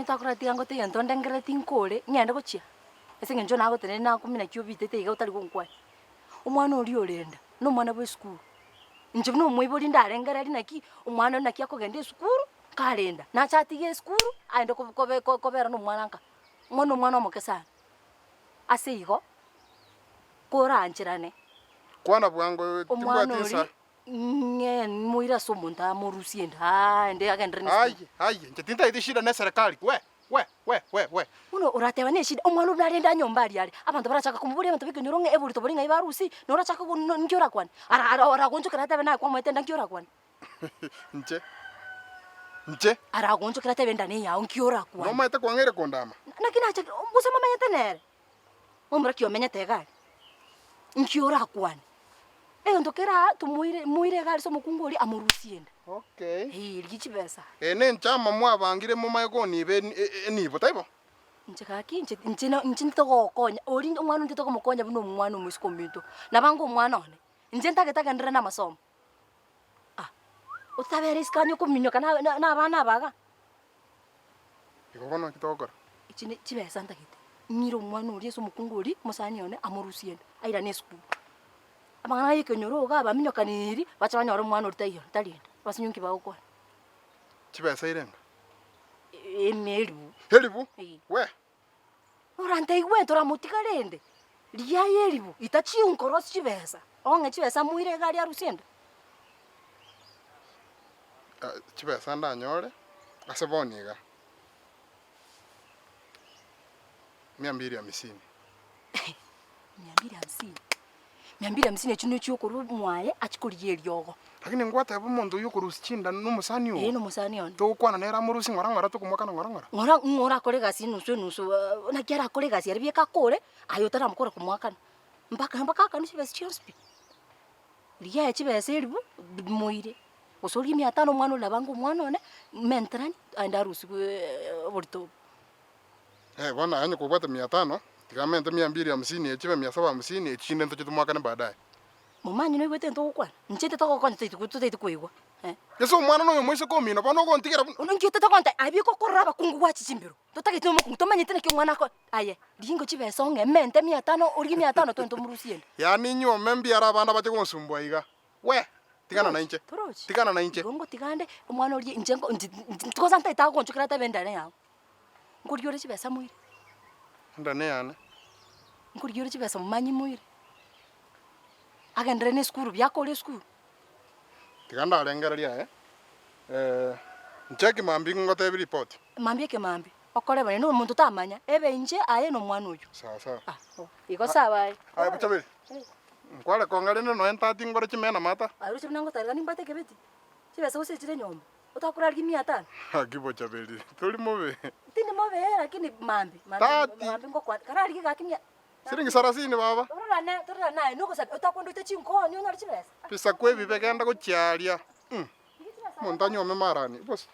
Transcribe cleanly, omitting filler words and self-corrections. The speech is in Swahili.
Onye takora tiango te yanto ndengere tinkole ngende gochia. Ese ngenjo nago tene na kumina kyo bitete iga utali gonkwa. Omwana oli olenda no mwana bwe school. Nje no mwiboli ndarengera ali naki omwana naki akogende school kalenda. Na chatige school aende kobera no mwana nka. Mwana omokesa. Ase igo koranchirane. Kwana bwango timbwatisa. Nge muira somonta morusienda ende agendrene. Ai, nje tinta iti shida na serikali. We. Uno uratewa ne shida omwana unarenda nyomba ali ali. Abantu barachaka kumuburi abantu bikenyoronge ebuli tobori ngai barusi no urachaka ngiora kwani. Ara gonjo karatewa na kwa mwetenda ngiora kwani. Nje. Ara gonjo karatewa ndani ya ngiora kwani. Mama ite kwangere kondama. Nakina cha mbusema manyete nere. Ombra kyo menyete gali. Ngiora kwani. Ndokera tumuire gali so mukungoli amurusienda. Okay. Lichibesa. Ne nchama mwabangire mu mayego nibe nibo taibo. Nchekaki nchini togokonya. Ori omwana ntito komukonya buno omwana omusikombito. Nabango omwana one. Nje ntagetaka ndira na masomo. Utabere iskanyo kuminyoka na abana baga. Ikokono kitokora. Ichine chibesa ntakite. Nyiro omwana ori so mukungoli musani one amurusienda. Aira ne school. Abana yikenyoro ga baminyoka niri bacabanya oro omwana ori tayo talinda. Basinyunki bawo Chibesa irenga. Emelibu. Helibu? We. Orante iwe tora mutikalende. Liya yelibu itachi unkorosi chibesa. Onge chibesa muire gali arusienda. Chibesa ndanyore aseboniga. 250. 250. 250 ekino kyokuru mwaye achikoliye lyogo. Lakini ngwata yabo mondo yokurusi chinda numusani o. Numusani on. To kwana nera murusi ngora tukumwakana ngora. Ngora kolega nusu na kiara kolega si aribye kakore ayotara mukora kumwakana. Mpaka kanusi besi chiospi. Liya echibese elibu muire. Osori 500 mwana labango mwana one mentrani andarusi borto. Bwana anye kubata 500. Tikamente 250 echibe 750 echinde nto chitumwakana baadaye. Momanyi no ibete nto kwa. Nchete to kwa nte kuigwa. Yeso mwana no mwese komino bano go ntikira. Unongite to konta abiko koraba kungu wa chichimbiro. Totake to mukungu tomanyi tena kyo mwana ko. Aye, lingo chibesa onge mente 500 ori 500 to murusienda. Yani nyo membi ara bana bache konsumbwa iga. We, tikana na inche. Tikana na inche. Gongo tikande omwana ori njengo tikoza nta itago nchukira ta bendane yawo. Nguri yore chibesa muire. Ndane yana. Nguri yore chibesa Momanyi muire. Agendere ne school byakole school. Tikanda alengera lia ncheki mambi ngote report. Mambi ke mambi. Okole bane no muntu tamanya. Ebe nje aye no mwana uyu. Sawa. Iko sawa ai. Aye buchabiri. Nkwale kongale no enta tingore chimena mata. Ayo chimnango targa nimbate kebeti. Chibesa use chire nyomba. Utakura algi 500. Gibo chabiri. Tuli mobe. Tindi mobe lakini mambi ngo kwa kara algi gakimya. Siringi 30 baba. Torana nae nuko sabe utakwenda utachinko nyona chibesa. Pisa kwebi begenda kuchalia. Montanyo me marani. Bos.